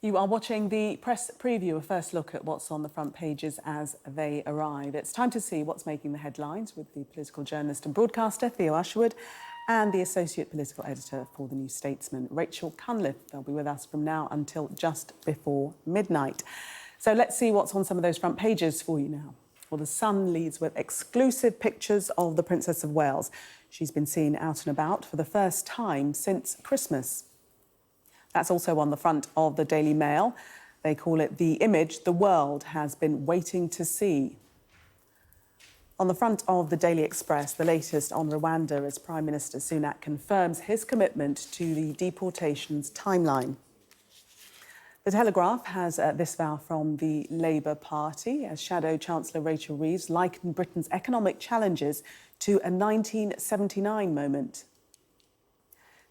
You are watching the press preview, a first look at what's on the front pages as they arrive. It's time to see what's making the headlines with the political journalist and broadcaster, Theo Usherwood, and the associate political editor for the new Statesman, Rachel Cunliffe. They'll be with us from now until just before midnight. So let's see what's on some of those front pages for you now. Well, The Sun leads with exclusive pictures of the Princess of Wales. She's been seen out and about for the first time since Christmas. That's also on the front of the Daily Mail. They call it the image the world has been waiting to see. On the front of the Daily Express, the latest on Rwanda as Prime Minister Sunak confirms his commitment to the deportations timeline. The Telegraph has this vow from the Labour Party as Shadow Chancellor Rachel Reeves likened Britain's economic challenges to a 1979 moment.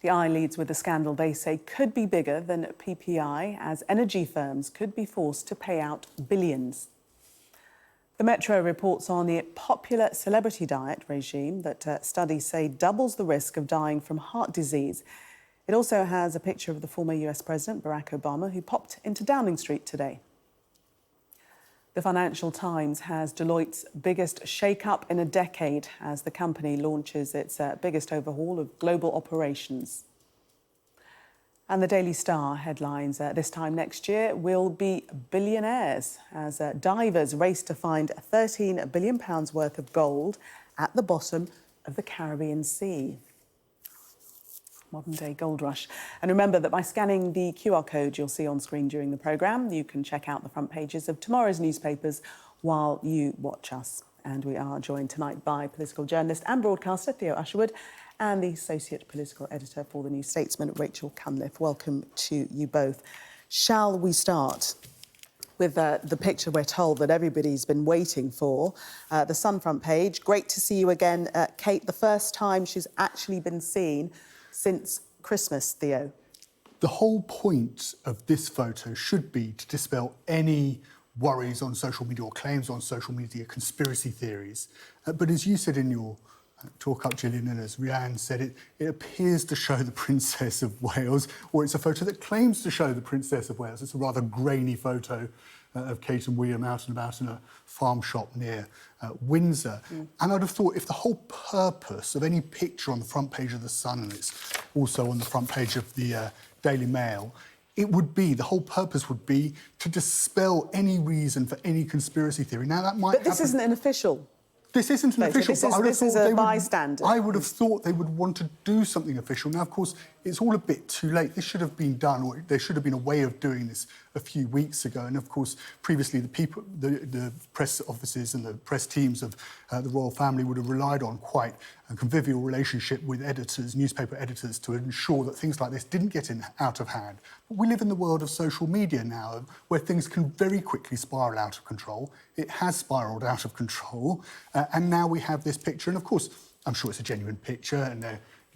The Eye leads with a scandal they say could be bigger than PPI, as energy firms could be forced to pay out billions. The Metro reports on the popular celebrity diet regime that studies say doubles the risk of dying from heart disease. It also has a picture of the former US President, Barack Obama, who popped into Downing Street today. The Financial Times has Deloitte's biggest shake-up in a decade as the company launches its biggest overhaul of global operations. And the Daily Star headlines this time next year will be billionaires as divers race to find £13 billion worth of gold at the bottom of the Caribbean Sea. Modern-day gold rush. And remember that by scanning the QR code you'll see on screen during the programme, you can check out the front pages of tomorrow's newspapers while you watch us. And we are joined tonight by political journalist and broadcaster Theo Usherwood and the associate political editor for the New Statesman, Rachel Cunliffe. Welcome to you both. Shall we start with the picture we're told that everybody's been waiting for? The Sun front page. Great to see you again, Kate. The first time she's actually been seen since Christmas, Theo. The whole point of this photo should be to dispel any worries on social media or claims on social media, conspiracy theories. But as you said in your talk up, Gillian, and as Rhiannon said, it appears to show the Princess of Wales, or it's a photo that claims to show the Princess of Wales. It's a rather grainy photo of Kate and William out and about in a farm shop near Windsor. And I'd have thought if the whole purpose of any picture on the front page of The Sun, and it's also on the front page of the Daily Mail, the whole purpose would be to dispel any reason for any conspiracy theory. Now, that might But this isn't an official. This isn't an official. This is a bystander. I would have thought they would want to do something official. Now, of course, it's all a bit too late. This should have been done, or there should have been a way of doing this a few weeks ago. And of course, previously, the press offices and the press teams of the royal family would have relied on quite a convivial relationship with editors, newspaper editors, to ensure that things like this didn't get out of hand. But we live in the world of social media now, where things can very quickly spiral out of control. It has spiraled out of control, and now we have this picture. And of course, I'm sure it's a genuine picture, and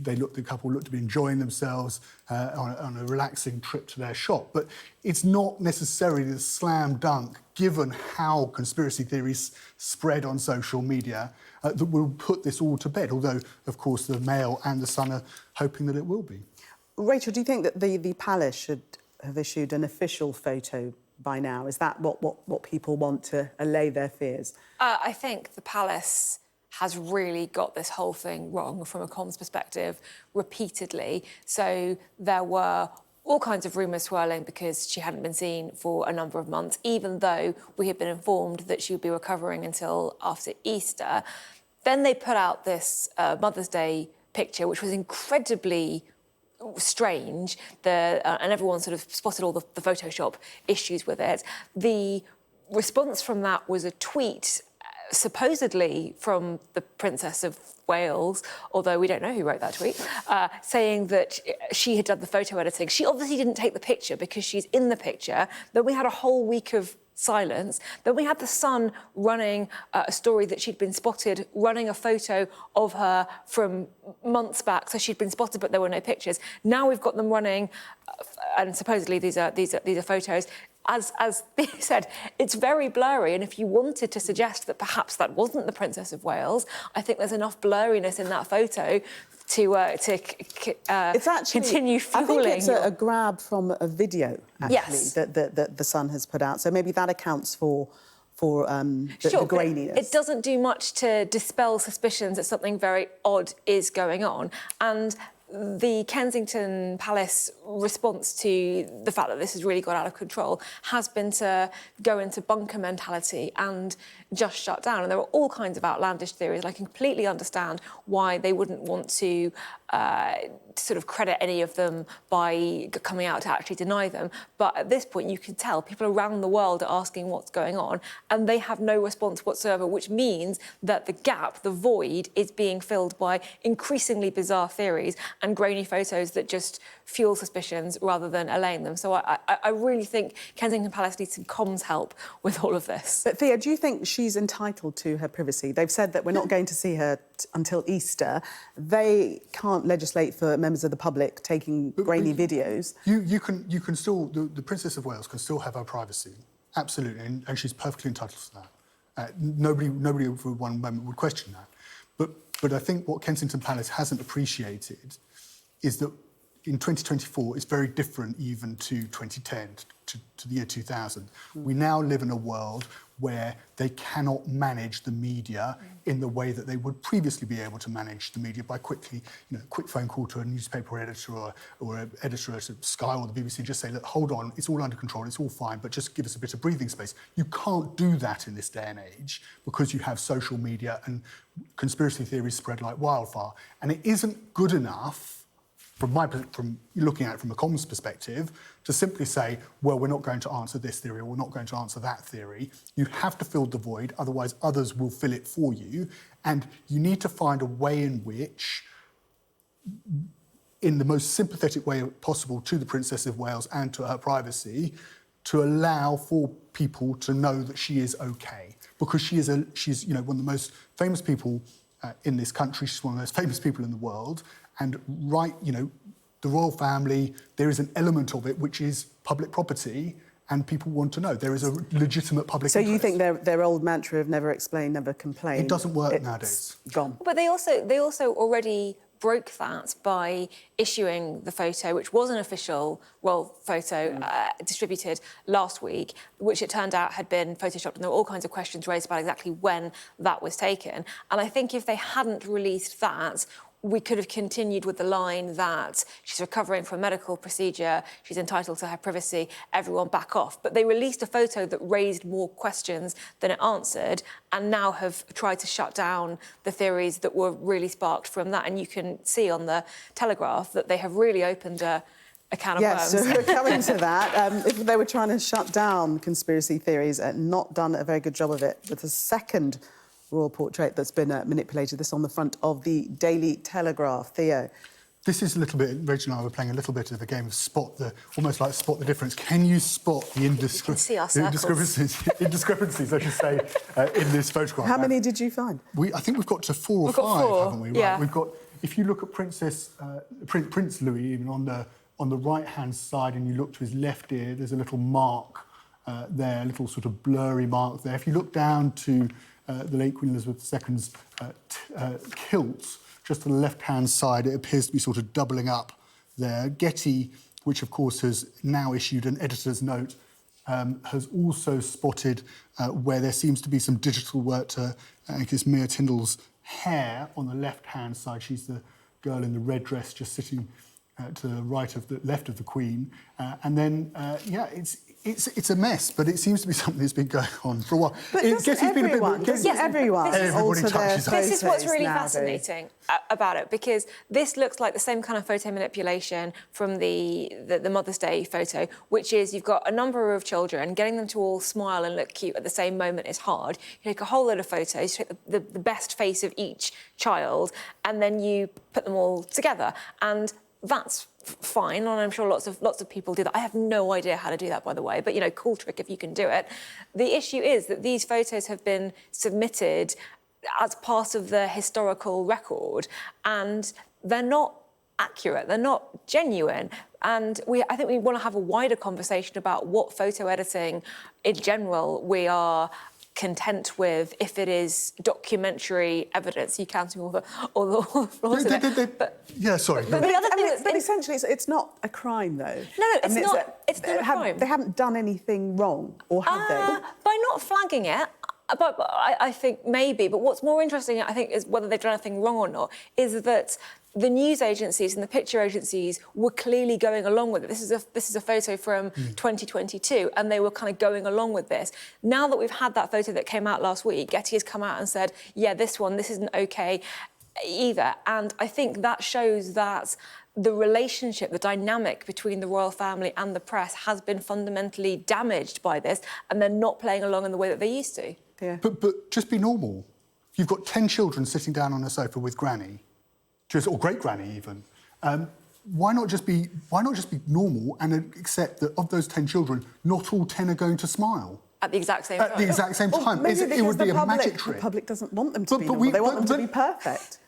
the couple look to be enjoying themselves on a relaxing trip to their shop. But it's not necessarily the slam dunk, given how conspiracy theories spread on social media, that will put this all to bed, although, of course, the Mail and the Sun are hoping that it will be. Rachel, do you think that the palace should have issued an official photo by now? Is that what people want to allay their fears? I think the palace has really got this whole thing wrong from a comms perspective repeatedly. So there were all kinds of rumours swirling because she hadn't been seen for a number of months, even though we had been informed that she would be recovering until after Easter. Then they put out this Mother's Day picture, which was incredibly strange, and everyone sort of spotted all the Photoshop issues with it. The response from that was a tweet supposedly from the Princess of Wales, although we don't know who wrote that tweet, saying that she had done the photo editing. She obviously didn't take the picture because she's in the picture. Then we had a whole week of silence. Then we had The Sun running a story that she'd been spotted running a photo of her from months back. So she'd been spotted, but there were no pictures. Now we've got them running, and supposedly these are photos. As they said, it's very blurry, and if you wanted to suggest that perhaps that wasn't the Princess of Wales, I think there's enough blurriness in that photo It's actually, continue fueling. I think it's a grab from a video, actually, Yes. that The Sun has put out. So maybe that accounts for the graininess. It doesn't do much to dispel suspicions that something very odd is going on. And the Kensington Palace response to the fact that this has really got out of control has been to go into bunker mentality and just shut down. And there are all kinds of outlandish theories. I completely understand why they wouldn't want to sort of credit any of them by coming out to actually deny them. But at this point, you can tell people around the world are asking what's going on, and they have no response whatsoever, which means that the gap, the void, is being filled by increasingly bizarre theories and grainy photos that just fuel suspicions rather than allaying them. So I really think Kensington Palace needs some comms help with all of this. But Theo, do you think she's entitled to her privacy? They've said that we're not going to see her until Easter. They can't legislate for members of the public taking grainy videos. You can still, the Princess of Wales can still have her privacy, absolutely, and she's perfectly entitled to that. Nobody for one moment would question that. But I think what Kensington Palace hasn't appreciated is that in 2024 it's very different even to 2010, to the year 2000. We now live in a world where they cannot manage the media in the way that they would previously be able to manage the media by quickly, quick phone call to a newspaper editor or an editor at Sky or the BBC, just say, look, hold on, it's all under control, it's all fine, but just give us a bit of breathing space. You can't do that in this day and age because you have social media and conspiracy theories spread like wildfire. And it isn't good enough from looking at it from a comms perspective, to simply say, well, we're not going to answer this theory or we're not going to answer that theory. You have to fill the void, otherwise others will fill it for you. And you need to find a way in which, in the most sympathetic way possible to the Princess of Wales and to her privacy, to allow for people to know that she is okay. Because she's one of the most famous people in this country, she's one of the most famous people in the world. And the royal family, there is an element of it which is public property, and people want to know. There is a legitimate public interest. So you think their old mantra of never explain, never complain? It doesn't work nowadays. Gone. But they also already broke that by issuing the photo, which was an official royal photo distributed last week, which it turned out had been photoshopped, and there were all kinds of questions raised about exactly when that was taken. And I think if they hadn't released that, we could have continued with the line that she's recovering from a medical procedure, she's entitled to her privacy, everyone back off. But they released a photo that raised more questions than it answered, and now have tried to shut down the theories that were really sparked from that. And you can see on the Telegraph that they have really opened a can of worms. Yes, so we're coming to that. If they were trying to shut down conspiracy theories, not done a very good job of it. With the second royal portrait that's been manipulated, this on the front of the Daily Telegraph. Theo. This is a little bit, Rachel and I were playing a little bit of a game of almost like spot the difference. Can you spot the indiscrepancies, I should say, in this photograph? How many did you find? I think we've got to four or five, haven't we? Right. Yeah. We've got, if you look at Prince Louis, even on the right-hand side, and you look to his left ear, there's a little mark there, a little sort of blurry mark there. If you look down to the late Queen Elizabeth II's kilt, just to the left-hand side, it appears to be sort of doubling up there. Getty, which of course has now issued an editor's note, has also spotted where there seems to be some digital work to Mia Tyndall's hair on the left-hand side. She's the girl in the red dress just sitting to the left of the Queen. And then, it's a mess, but it seems to be something that's been going on for a while. But everyone touches that. This is what's really nowadays. Fascinating about it, because this looks like the same kind of photo manipulation from the Mother's Day photo, which is you've got a number of children, getting them to all smile and look cute at the same moment is hard. You take a whole load of photos, you take the best face of each child, and then you put them all together. And that's fine, and I'm sure lots of people do that. I have no idea how to do that, by the way, but, cool trick if you can do it. The issue is that these photos have been submitted as part of the historical record, and they're not accurate, they're not genuine. And I think we want to have a wider conversation about what photo editing in general we are content with if it is documentary evidence. You counting all the flaws in it. Yeah, sorry. But the other thing but essentially, it's not a crime, though. No, it's not. It's not a crime. They haven't done anything wrong, or have they? By not flagging it, but I think maybe. But what's more interesting, I think, is whether they've done anything wrong or not, is that the news agencies and the picture agencies were clearly going along with it. This is a photo from 2022, and they were kind of going along with this. Now that we've had that photo that came out last week, Getty has come out and said, yeah, this isn't okay either. And I think that shows that the relationship, the dynamic between the royal family and the press has been fundamentally damaged by this, and they're not playing along in the way that they used to. Yeah. But just be normal. You've got 10 children sitting down on a sofa with Granny, or great Granny even. Why not just be normal and accept that of those 10 children, not all 10 are going to smile? At the exact same time. At the exact same time. It would be a magic trick. The public doesn't want them to be normal. They want them to be perfect.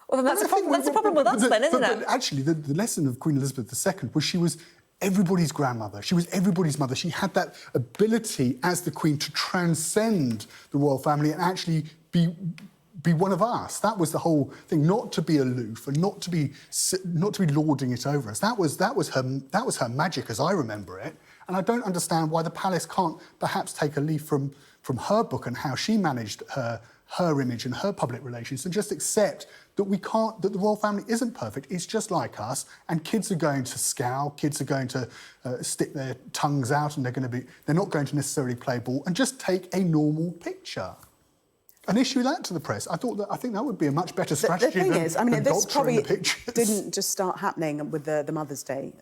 Well, then that's a problem with us then, isn't it? But actually, the lesson of Queen Elizabeth II was she was everybody's grandmother. She was everybody's mother. She had that ability as the Queen to transcend the royal family and actually be one of us. That was the whole thing. Not to be aloof and not to be lording it over us. That was her magic, as I remember it. And I don't understand why the palace can't perhaps take a leaf from her book and how she managed her image and her public relations, and just accept that that the royal family isn't perfect. It's just like us, and kids are going to scowl, kids are going to stick their tongues out, and they're not going to necessarily play ball, and just take a normal picture and issue that to the press. I think that would be a much better strategy. The thing is, I mean, this probably pictures. didn't just start happening with the Mother's Day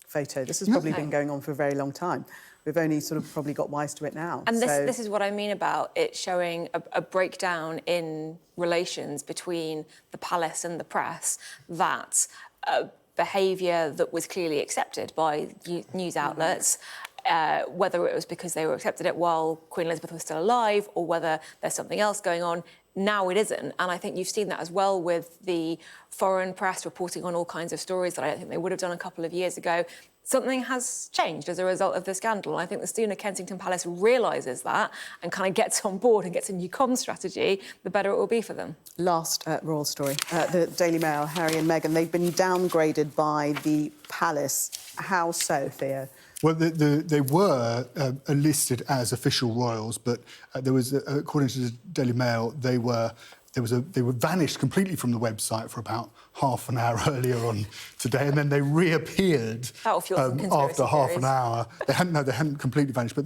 photo. This has probably been going on for a very long time. We've only sort of probably got wise to it now. And this is what I mean about it showing a breakdown in relations between the palace and the press, that behaviour that was clearly accepted by news outlets, whether it was because they were accepted it while Queen Elizabeth was still alive or whether there's something else going on. Now it isn't. And I think you've seen that as well with the foreign press reporting on all kinds of stories that I don't think they would have done a couple of years ago. Something has changed as a result of the scandal. And I think the sooner Kensington Palace realises that and kind of gets on board and gets a new comms strategy, the better it will be for them. Last royal story. The Daily Mail, Harry and Meghan, they've been downgraded by the palace. How so, Theo? Well, they were listed as official royals, but there was, according to the Daily Mail, they were vanished completely from the website for about half an hour earlier on today, and then they reappeared after half an hour. They hadn't completely vanished, but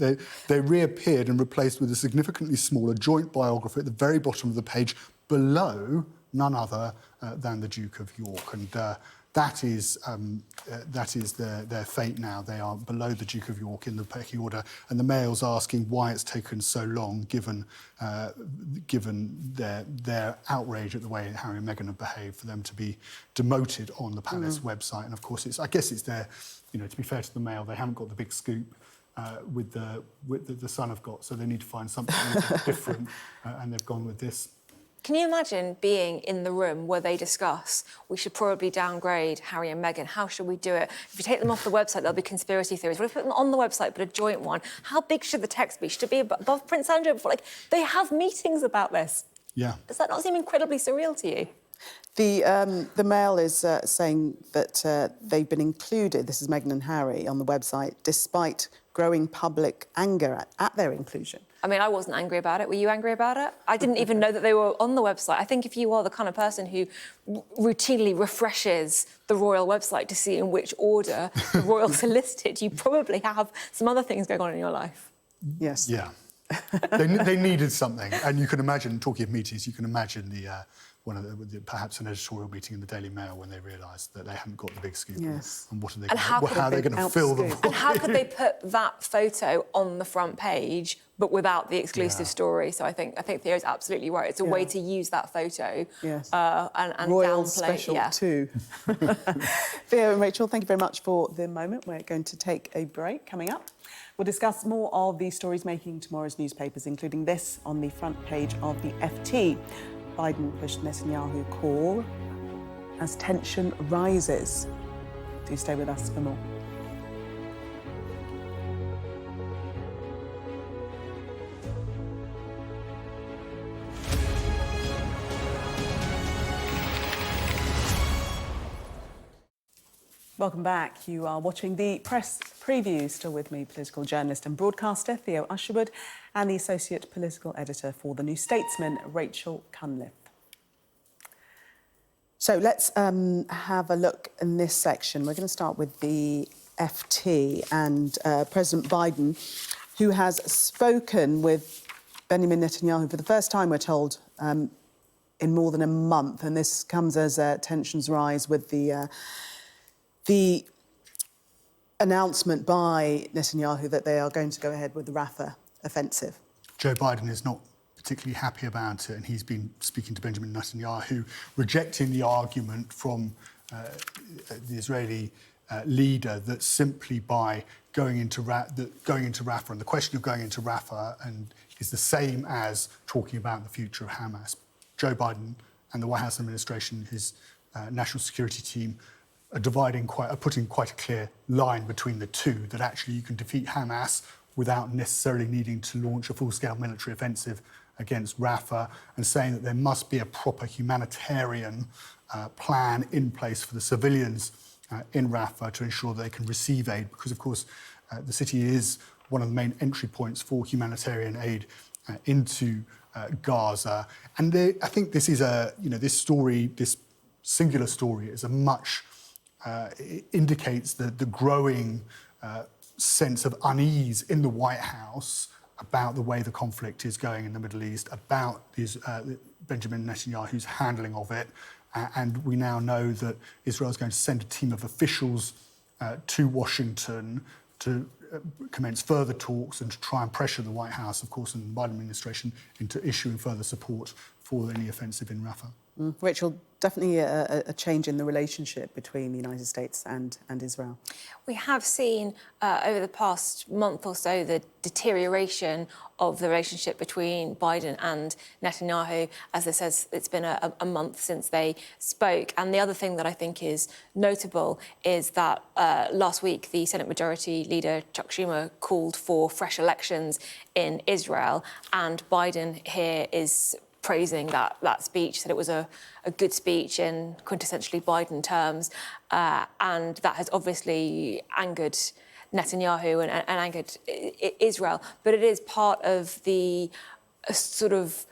they reappeared and replaced with a significantly smaller joint biography at the very bottom of the page, below none other than the Duke of York, and that is their fate now. They are below the Duke of York in the pecking order, and the Mail's asking why it's taken so long, given their outrage at the way Harry and Meghan have behaved, for them to be demoted on the palace website. And of course, I guess it's their, to be fair to the Mail, they haven't got the big scoop with the Sun have got, so they need to find something different, and they've gone with this. Can you imagine being in the room where they discuss, we should probably downgrade Harry and Meghan, how should we do it? If you take them off the website, there'll be conspiracy theories. What if we put them on the website, but a joint one? How big should the text be? Should it be above Prince Andrew? They have meetings about this. Yeah. Does that not seem incredibly surreal to you? The Mail is saying that they've been included, this is Meghan and Harry, on the website, despite growing public anger at their inclusion. I mean, I wasn't angry about it. Were you angry about it? I didn't even know that they were on the website. I think if you are the kind of person who routinely refreshes the royal website to see in which order the royals are listed, you probably have some other things going on in your life. Yes. Yeah. They needed something, and you can imagine, talking of meetings, you can imagine perhaps an editorial meeting in the Daily Mail when they realised that they hadn't got the big scoop. Yes. And how are they going to fill them? And how could they put that photo on the front page but without the exclusive story? So I think Theo's absolutely right. It's a way to use that photo and Royal downplay. Special 2. Theo and Rachel, thank you very much for the moment. We're going to take a break. Coming up, we'll discuss more of the stories making tomorrow's newspapers, including this on the front page of the FT. Biden pushed Netanyahu call as tension rises. Do stay with us for more. Welcome back. You are watching the press preview. Still with me, political journalist and broadcaster Theo Usherwood and the associate political editor for the New Statesman, Rachel Cunliffe. So let's have a look in this section. We're going to start with the FT and President Biden, who has spoken with Benjamin Netanyahu for the first time, we're told, in more than a month. And this comes as tensions rise with the announcement by Netanyahu that they are going to go ahead with the Rafah offensive. Joe Biden is not particularly happy about it, and he's been speaking to Benjamin Netanyahu, rejecting the argument from the Israeli leader that simply by going into Rafah, and the question of going into Rafah is the same as talking about the future of Hamas. Joe Biden and the White House administration, his national security team, are putting quite a clear line between the two, that actually you can defeat Hamas without necessarily needing to launch a full-scale military offensive against Rafah, and saying that there must be a proper humanitarian plan in place for the civilians in Rafah to ensure they can receive aid, because, of course, the city is one of the main entry points for humanitarian aid into Gaza. And I think this is this story, this singular story, is a much it indicates the growing sense of unease in the White House about the way the conflict is going in the Middle East, about Benjamin Netanyahu's handling of it. And we now know that Israel is going to send a team of officials to Washington to commence further talks and to try and pressure the White House, of course, and the Biden administration into issuing further support for any offensive in Rafah. Rachel, definitely a change in the relationship between the United States and Israel. We have seen over the past month or so the deterioration of the relationship between Biden and Netanyahu. As I said, it's been a month since they spoke. And the other thing that I think is notable is that last week the Senate Majority Leader Chuck Schumer called for fresh elections in Israel, and Biden here is praising that speech, said it was a good speech in quintessentially Biden terms, and that has obviously angered Netanyahu and angered Israel. But it is part of the sort of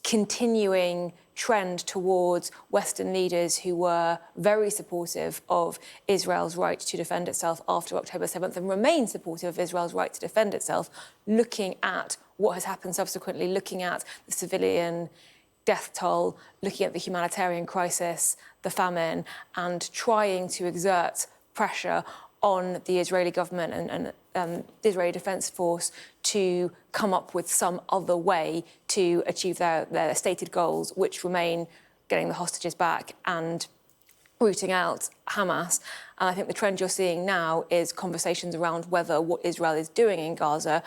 continuing trend towards Western leaders who were very supportive of Israel's right to defend itself after October 7th and remain supportive of Israel's right to defend itself, looking at what has happened subsequently, looking at the civilian death toll, looking at the humanitarian crisis, the famine, and trying to exert pressure on the Israeli government and the Israeli Defence Force to come up with some other way to achieve their stated goals, which remain getting the hostages back and rooting out Hamas. And I think the trend you're seeing now is conversations around whether what Israel is doing in Gaza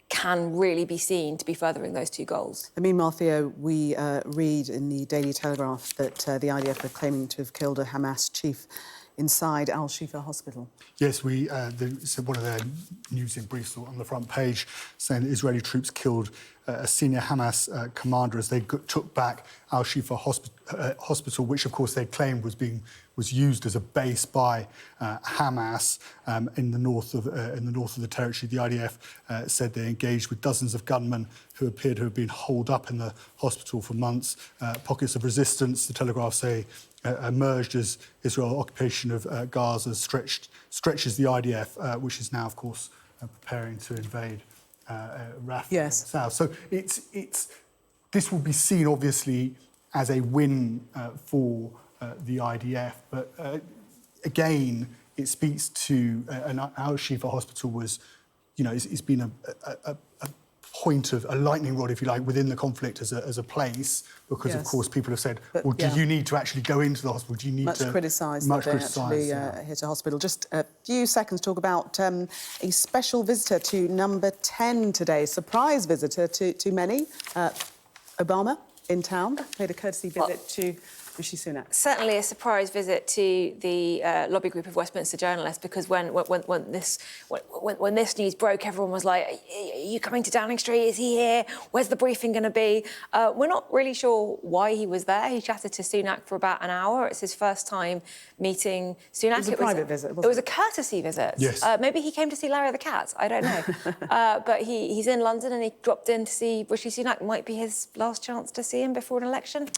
can really be seen to be furthering those two goals. And meanwhile, Theo, we read in the Daily Telegraph that the IDF are claiming to have killed a Hamas chief inside Al-Shifa hospital. Yes, so one of their news in briefs on the front page saying that Israeli troops killed a senior Hamas commander as they took back Al-Shifa hospital, which of course they claimed was used as a base by Hamas in the north of the territory. The IDF said they engaged with dozens of gunmen who appeared to have been holed up in the hospital for months. Pockets of resistance, the Telegraph say, emerged as Israel occupation of Gaza stretches the IDF, which is now, of course, preparing to invade Rafah in the south. So this will be seen, obviously, as a win for the IDF. But again, it speaks to Al-Shifa hospital was, it's been a point of a lightning rod, if you like, within the conflict as a place, because of course people have said, well, do you need to actually go into the hospital? Do you need to criticised that they actually hit a hospital? Just a few seconds to talk about a special visitor to number 10 today, surprise visitor to many. Obama in town, paid a courtesy visit to Rishi Sunak? Certainly a surprise visit to the lobby group of Westminster journalists, because when this news broke, everyone was like, "Are you coming to Downing Street? Is he here? Where's the briefing going to be?" We're not really sure why he was there. He chatted to Sunak for about an hour. It's his first time meeting Sunak. It was a private visit, wasn't it? It was a courtesy visit. Yes. Maybe he came to see Larry the cat. I don't know. But he's in London and he dropped in to see Rishi Sunak. Might be his last chance to see him before an election.